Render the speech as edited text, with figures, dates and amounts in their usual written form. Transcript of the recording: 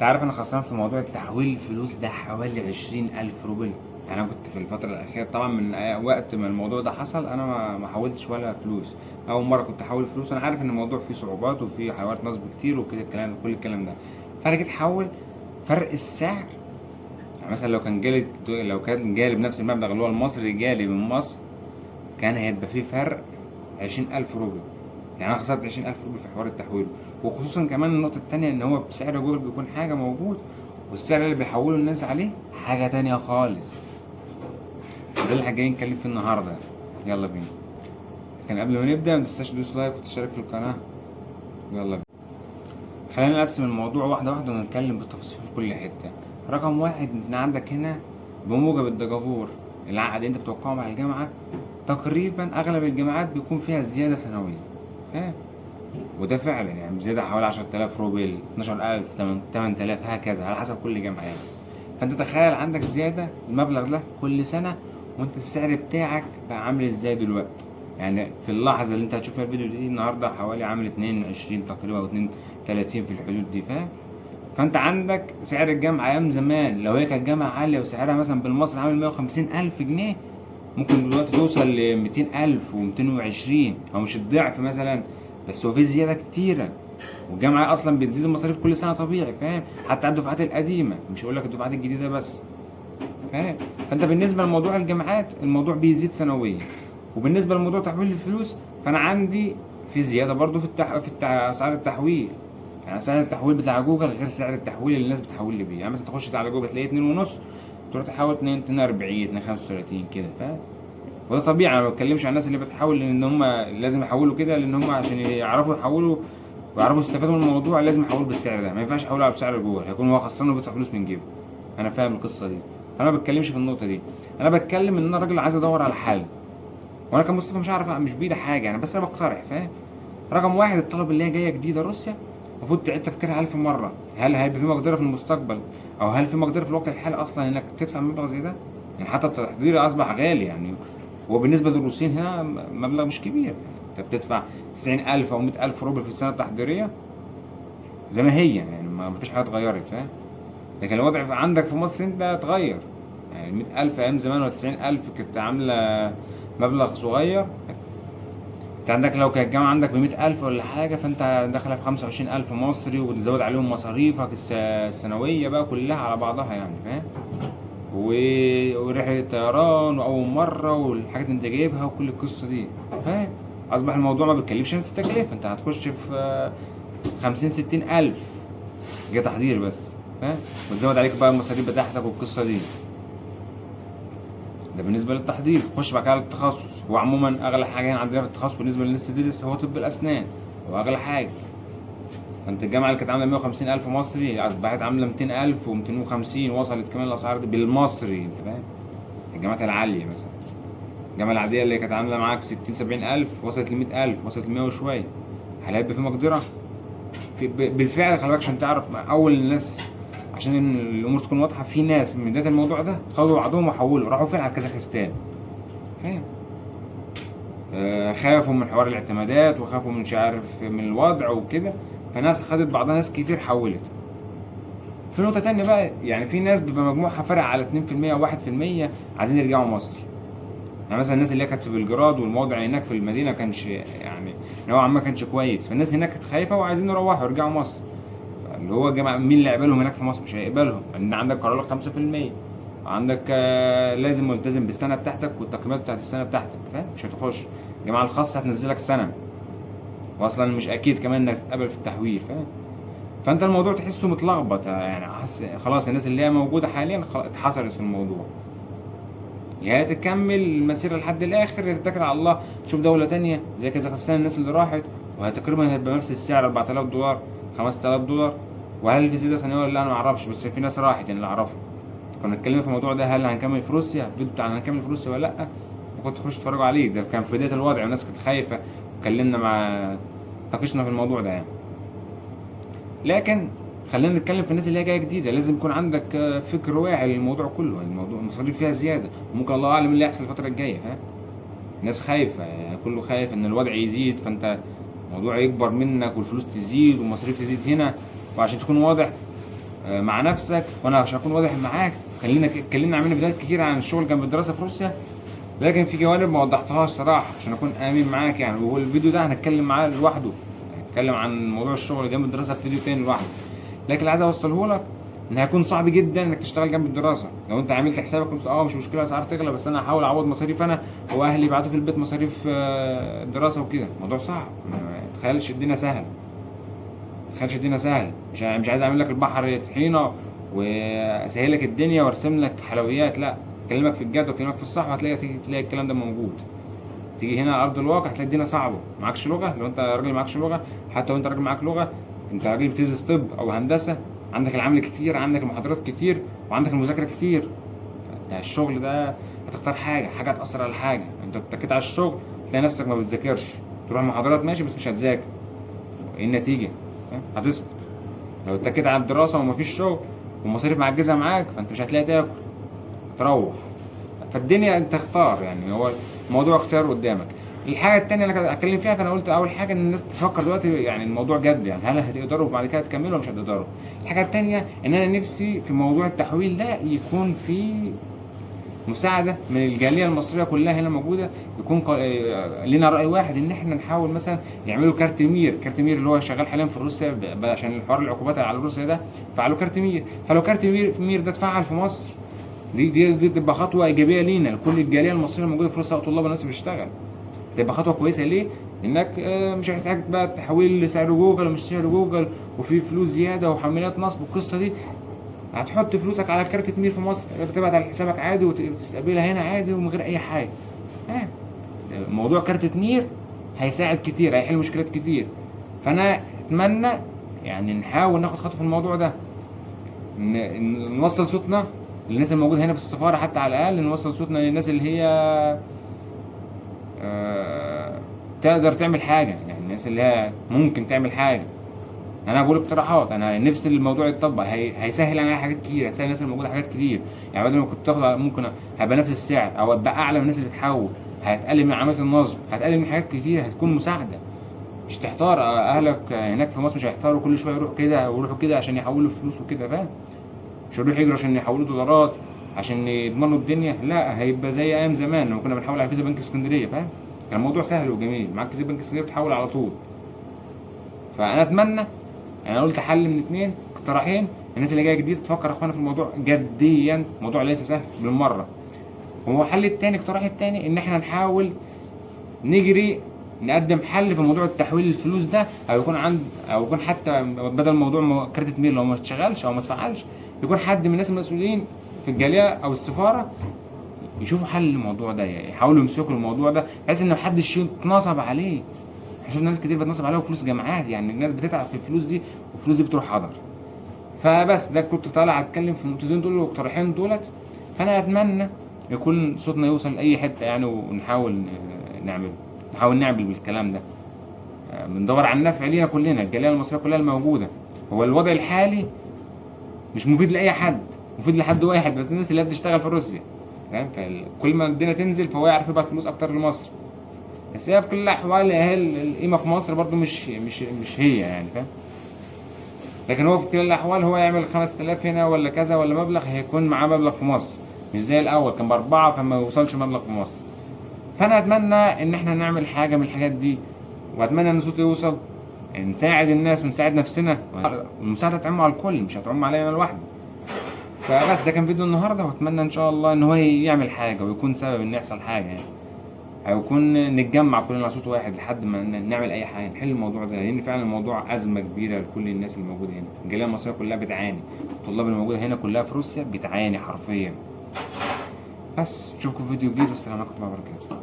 انت عارف انا خسران في موضوع التحويل الفلوس ده حوالي 20,000 روبل. يعني انا كنت في الفترة الأخيرة طبعا من وقت ما الموضوع ده حصل انا ما حولتش ولا فلوس. اول مرة كنت احول فلوس، انا عارف ان الموضوع فيه صعوبات وفيه حوارات نصب كتير وكده الكلام، كل الكلام ده. فانا جيت احول، فرق السعر، يعني مثلا لو كان جالي بنفس المبلغ اللي هو المصري جالي من مصر، كان هيبقى فيه فرق 20,000 روبل. يعني انا خسرت 20,000 روبل في حوار التحويل. وخصوصا كمان النقطة التانية ان هو بسعر جوجل بيكون حاجة موجود، والسعر اللي بيحولوا الناس عليه حاجة تانية خالص. وده اللي جايين نتكلم فيه النهاردة. يلا بينا. لكن قبل ما نبدأ متنساش تدوس لايك وتشترك في القناة. يلا بينا. خلينا نقسم الموضوع واحدة واحدة ونتكلم بالتفاصيل في كل حتة. رقم واحد، ان عندك هنا بموجب الدجافور، العقد اللي انت بتوقعه مع الجامعة، تقريبا اغلب الجامعات بيكون فيها زيادة سنوية. فاهم؟ وده فعلا يعني زيادة حوالي 10,000 روبل، 12,000، 8,000، هكذا على حسب كل جامعة يعني. فانت تخيل عندك زيادة المبلغ ده كل سنة، وانت السعر بتاعك بقى عامل ازاي دلوقتي. يعني في اللحظة اللي انت هتشوف فيها الفيديو دي النهاردة حوالي عامل 22 تقريبا او 32 في الحدود دي. فاهم؟ فانت عندك سعر الجامعة ايام زمان لو هي كانت جامعة عالية وسعرها مثلا بالمصري عامل 150,000 جنيه، ممكن دلوقتي توصل ل200,000 و220، او مش الضعف مثلا، بس هو في زيادة كتيرة. والجامعة أصلا بتزيد المصاريف كل سنة طبيعي. فاهم؟ حتى على الدفعات القديمة، مش هقول لك الدفعات الجديدة بس. فاهم؟ فأنت بالنسبة لموضوع الجامعات الموضوع بيزيد سنويا. وبالنسبة لموضوع تحويل الفلوس، فأنا عندي في زيادة برضو أسعار التحويل. يعني سعر التحويل بتاع جوجل غير سعر التحويل اللي الناس بتحول لي بيه. يعني مثلا تخش على جوجل تلاقيه 2.5، تروح تحول 42، 2.35 كده. فاهم؟ وده طبيعي، انا ما بتكلمش عن الناس اللي بتحول لان هم لازم يحولوا كده، لان هم عشان يعرفوا يحولوا ويعرفوا يستفادوا من الموضوع لازم يحولوا بالسعر ده. ما ينفعش يحولوا على سعر جوجل، هيكون هو خسران وبيدفع فلوس من جيبه. انا فاهم القصه دي. انا ما بتكلمش في النقطه دي. انا بتكلم ان انا راجل عايز ادور على حل، وانا كمصطفى مش عارف، مش بايدي حاجه يعني، بس انا بقترح. فاهم؟ رقم واحد، الطلب اللي هي جايه جديده روسيا، المفروض تعيد تفكيرها 1000 مرة. هل هيبقى في مقدرة في المستقبل، أو هل في مقدرة في الوقت الحالي أصلا إنك تدفع مبلغ زي ده؟ يعني حتى التحضير أصبح غالي يعني. وبالنسبة للروسيين هنا مبلغ مش كبير يعني. أنت بتدفع 90,000 أو 100,000 روبل في السنة التحضيرية زي ما هي يعني، ما فيش حاجة اتغيرت. فاهم؟ لكن الوضع عندك في مصر أنت اتغير. يعني 100,000 أيام زمان ولا 90,000 كانت عاملة مبلغ صغير. انت عندك لو كانت الجامعة عندك ب100,000 ولا حاجة، فانت داخلة في 25,000 مصري، وتزود عليهم مصاريفك السنوية بقى كلها على بعضها يعني. فاهم؟ ورحلة الطيران وأول مرة والحاجات اللي انت جايبها وكل القصة دي. فاهم؟ أصبح الموضوع ما بيتكلفش نفس التكلفة، انت هتخش في 50، 60,000 جه تحضير بس. فاهم؟ وتزود عليك بقى المصاريف بتاعتك والقصة دي. ده بالنسبة للتحضير. خش بعد كده على التخصص. هو عموما أغلى حاجة هنا عندنا في التخصص بالنسبة للناس تدرس هو طب الأسنان، هو أغلى حاجة. فأنت الجامعة اللي كانت عاملة 150,000 مصري أصبحت عاملة 200,000 و250، وصلت كمان الأسعار دي بالمصري. أنت فاهم؟ الجامعات العالية مثلا، الجامعة العادية اللي كانت عاملة معاك 60، 70,000 وصلت ل100,000، وصلت ل100 وشوية. هل هيبقى في مقدرة؟ بالفعل خلي بالك عشان تعرف أول الناس، عشان الأمور تكون واضحة، في ناس من بداية الموضوع ده خدوا بعضهم وحولوا راحوا فين، على كازاخستان. فاهم؟ خافوا من حوار الاعتمادات وخافوا من مش عارف من الوضع وكده، فناس خدت بعضها، ناس كتير حولت. في نقطة تانية بقى، يعني في ناس بيبقى مجموعها فرق على 2% و1% عايزين يرجعوا مصر. يعني مثلا الناس اللي هي كانت في بلجراد والموضع هناك في المدينة كانش يعني نوعا ما كانش كويس، فالناس هناك كانت خايفة وعايزين يروحوا يرجعوا مصر. اللي هو الجماعة مين اللي هيقبلهم هناك في مصر؟ مش هيقبلهم، لأن عندك قرار 5%، عندك لازم ملتزم بالسنة بتاعتك والتقييمات بتاعت السنة بتاعتك. فاهم؟ مش هتخش الجامعة الخاصة هتنزلك سنة، واصلا مش اكيد كمان انك تتقبل في التحويل. فاهم؟ فانت الموضوع تحسه متلخبط يعني. خلاص الناس اللي هي موجوده حاليا اتحصرت في الموضوع. يا تكمل المسيره لحد الاخر، يا تتكل على الله تشوف دوله تانية زي كازاخستان الناس اللي راحت، وتقريبا هتبقى نفس السعر 4,000 دولار، 5,000 دولار. وهل في زياده ثانيه ولا لا انا ما اعرفش، بس في ناس راحت يعني اللي اعرفه. كنا اتكلمنا في الموضوع ده، هل هنكمل في روسيا، الفيديو بتاع هنكمل في روسيا ولا لا، وكنت تخش تتفرجوا عليه. ده كان في بدايه الوضع والناس كانت خايفه، واتكلمنا ناقشنا في الموضوع ده يعني. لكن خلينا نتكلم في الناس اللي هي جايه جديده. لازم يكون عندك فكر واعي للموضوع كله. يعني الموضوع المصاريف فيها زياده، وممكن الله اعلم اللي يحصل الفتره الجايه. فاهم؟ الناس خايفه يعني، كله خايف ان الوضع يزيد، فانت الموضوع يكبر منك والفلوس تزيد والمصاريف تزيد هنا. وعشان تكون واضح، مع نفسك، وانا عشان اكون واضح معاك اتكلمنا عملنا فيديوهات كتير عن الشغل جنب الدراسه في روسيا، لكن في جوانب ما وضحتهاش صراحه عشان اكون امين معاك يعني. والفيديو ده هنتكلم معاه لوحده، هنتكلم عن موضوع الشغل جنب الدراسه في فيديو تاني لوحده. لكن اللي عايز اوصله لك ان هيكون صعب جدا انك تشتغل جنب الدراسه. لو انت عملت حسابك قلت مش مشكله اسعار تغلى، بس انا هحاول اعوض مصاريف انا واهلي يبعتوا في البيت مصاريف الدراسه وكده، الموضوع صعب. ما تخيلش الدنيا سهل، تخيلش الدنيا سهل. مش عايز اعمل لك البحر طحينه واسهل لك الدنيا وارسم لك حلويات، لا، اكلمك في الجد واكلمك في الصح، وهتلاقي تلاقي الكلام ده موجود. تيجي هنا على ارض الواقع هتلاقي الدنيا صعبه. معكش لغه، لو انت راجل معكش لغه، حتى لو انت راجل معاك لغه، انت راجل بتدرس طب او هندسه، عندك العمل كتير، عندك المحاضرات كتير، وعندك المذاكره كتير. الشغل ده هتختار حاجه هتاثر على حاجه. انت اتكيت على الشغل تلاقي نفسك ما بتذاكرش، تروح محاضرات ماشي بس مش هتذاكر. ايه النتيجه؟ هتسقط. لو اتكيت على الدراسه ومفيش شغل والمصاريف معجزه معاك، فانت مش هتلاقي تاكل، تروح. فالدنيا انت اختار يعني، هو الموضوع اختيار قدامك. الحاجه الثانيه اللي انا اتكلم فيها، فانا قلت اول حاجه ان الناس تفكر دلوقتي يعني الموضوع جد، يعني هل هتقدروا وبعد كده تكملوا ولا مش هتقدروا. الحاجه الثانيه ان انا نفسي في موضوع التحويل ده يكون في مساعده من الجاليه المصريه كلها هنا موجوده، يكون لنا راي واحد ان احنا نحاول مثلا يعملوا كارت مير. كارت مير اللي هو شغال حاليا في روسيا عشان الحوار العقوبات على روسيا ده، فعلوا كارت مير. فلو كارت مير ده اتفعل في مصر، دي تبقى خطوه ايجابيه لينا، لكل الجاليه المصريه الموجوده في روسيا وطلاب الناس اللي بتشتغل. تبقى خطوه كويسه. ليه؟ انك مش هتحتاج بقى تحويل لسعر جوجل ومش سعر جوجل وفي فلوس زياده وحملات نصب والقصه دي. هتحط فلوسك على كارت مير في مصر، تبعت على حسابك عادي وتستقبلها هنا عادي ومن غير اي حاجه. موضوع كارت مير هيساعد كتير، هيحل مشكلات كتير. فانا اتمنى يعني نحاول ناخد خطوه في الموضوع ده، نوصل صوتنا للناس الموجوده هنا في السفاره، حتى على الاقل نوصل صوتنا للناس اللي هي تقدر تعمل حاجه، يعني الناس اللي هي ممكن تعمل حاجه. انا بقول اقتراحات، انا نفسي الموضوع يتطبق، هيسهل عليا حاجات كتير، هيسهل الناس الموجوده حاجات كتير. يعني بدل ما كنت تاخد ممكن هيبقى نفس السعر او ابقى اعلى من الناس اللي بتحول، هتقلل من عمليه النصب، هتقلل من حاجات كتير، هتكون مساعده. مش تحتار اهلك هناك في مصر، مش هيحتاروا كل شويه يروحوا كده ويروحوا كده عشان يحولوا فلوس وكده، فاهم؟ مش هيروحوا يجروا عشان يحولوا دولارات عشان يضمنوا الدنيا، لا، هيبقى زي ايام زمان لما كنا بنحول على فيزا بنك اسكندريه، فاهم؟ كان الموضوع سهل وجميل، معاك فيزا بنك اسكندريه بتحول على طول. فانا اتمنى، انا قلت حل من اتنين اقتراحين، الناس اللي جايه جديد تفكر يا اخوانا في الموضوع جديا، الموضوع ليس سهل بالمره. وهو حل التاني، اقتراح التاني، ان احنا نحاول نجري نقدم حل في موضوع التحويل الفلوس ده، او يكون حتى بدل موضوع كارت ميل لو ما اشتغلش او ما اتفعلش، يكون حد من الناس المسؤولين في الجاليه او السفاره يشوفوا حل الموضوع ده، يعني يحاولوا يمسكوا الموضوع ده بحيث ان محدش يتنصب عليه. شفنا ناس كتير بتنصب عليها وفلوس جامعات، يعني الناس بتتعب في الفلوس دي والفلوس دي بتروح حضر. فبس ده كنت طالع اتكلم في النقطتين دول والاقتراحين دولت. فانا اتمنى يكون صوتنا يوصل لاي حته يعني، ونحاول نعمل بالكلام ده. بندور على النفع لينا كلنا، الجاليه المصريه كلها الموجوده. هو الوضع الحالي مش مفيد لاي حد، مفيد لحد واحد بس، الناس اللي هي بتشتغل في روسيا، فاهم؟ فكل ما الدنيا تنزل فهو يعرف يبعت فلوس اكتر لمصر. بس هي في كل الاحوال القيمه في مصر برضو مش هي يعني، فاهم؟ لكن هو في كل الاحوال هو يعمل 5000 هنا ولا كذا ولا مبلغ، هيكون معاه مبلغ في مصر، مش زي الاول كان ب4 فما يوصلش مبلغ في مصر. فانا اتمنى ان احنا نعمل حاجه من الحاجات دي، واتمنى ان صوتي يوصل، يعني نساعد الناس ونساعد نفسنا. المساعده تعم على الكل، مش هتعم عليا انا لوحدي. فبس ده كان فيديو النهارده، واتمنى ان شاء الله ان هو يعمل حاجه ويكون سبب ان يحصل حاجه يعني، هيكون نتجمع كلنا على صوت واحد لحد ما نعمل اي حاجه نحل الموضوع ده، لان فعلا الموضوع ازمه كبيره لكل الناس اللي موجوده هنا. الجاليه المصريه كلها بتعاني، الطلاب اللي موجوده هنا كلها في روسيا بتعاني حرفيا. بس نشوفكم في فيديو جديد، والسلام عليكم ورحمه الله وبركاته.